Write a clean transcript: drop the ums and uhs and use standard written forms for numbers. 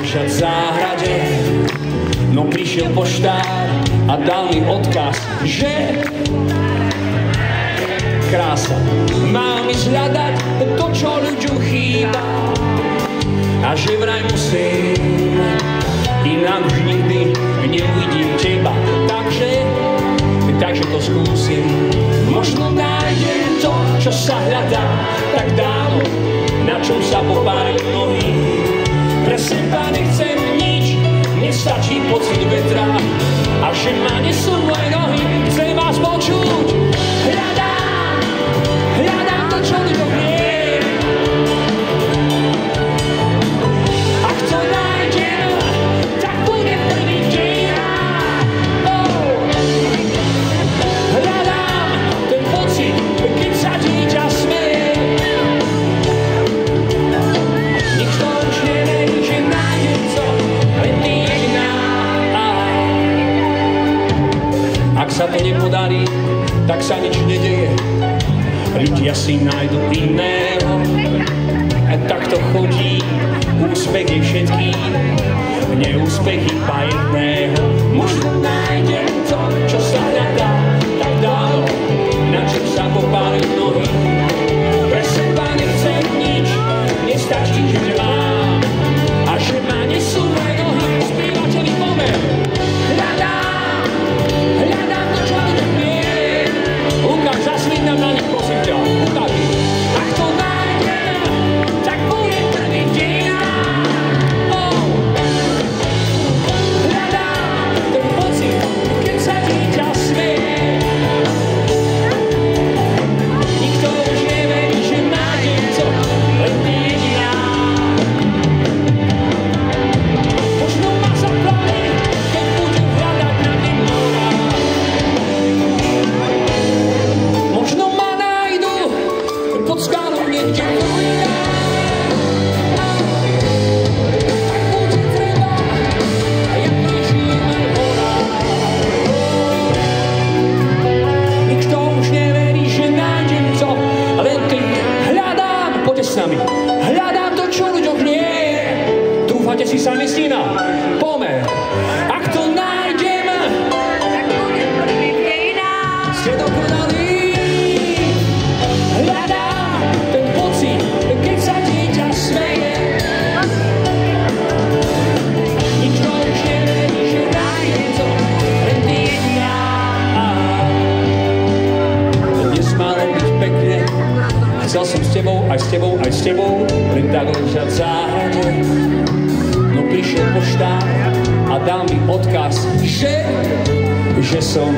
ležať v záhrade. No prišiel poštár a dal mi odkaz, že krása, mám ísť hľadať to, čo ľuďom chýba. A že vraj musím, inak už nikdy neuvidím teba. Takže to skúsim. Možno nájdem to, čo sa hľadá tak dávno, na čom sa popárajú nohy. Pre seba nechcem nič, nestačí pocit vetra a že ma nesú moje nohy. Chcem vás počuť. Hľadám to, čo ľuďom nie. Ak to nájdem, tak bude prvý v dejinách. Hľadám ten pocit, keď sa dieťa smeje. Nikto už neverí, že nájdem to, len ty jediná. Ak sa to nepodarí, tak sa nič nedeje. Ľudia si nájdu iného. A tak to chodí, úspech je všetký, neúspech iba jedného. Možno nájdem to, čo sa hľadá tak dávno, na čom sa popárajú nohy. Pre seba nechcem nič, nestačí, že mám a že ma nesú moje nohy. Spievateľný pomer. Hľadám to, čo ľuďom nie. Lukáš, zasvíť nám na nich, prosím ťa. Lukáš, ak to nájdem, tak bude prvý v dejinách. Hľadám ten pocit, keď sa dieťa smeje. Nikto už neverí, že nájdem to, len ty jediná. Možno ma zaplaví, keď budem hľadať na tým morách. Možno ma nájdu pod skálou niekde v ruinách. Tak bude treba, a ja prežijem aj v horách. Nikto už neverí, že nájdem to, len ty. Hľadám, poďte s nami, hľadám to, čo ľuďom nie je. Dúfate si sami s nina? Pomer. Ak to nájdem, Tak bude prvý v dejinách. ste dokonalí. Hľadám ten pocit, keď sa dieťa smeje. Nikto už neverí, že nájdem to, len ty jediná. Dnes malo byť pekne, chcel som s tebou, aj s tebou, aj s tebou, len tak ležať v záhrade. No prišiel poštár a dal mi odkaz, že som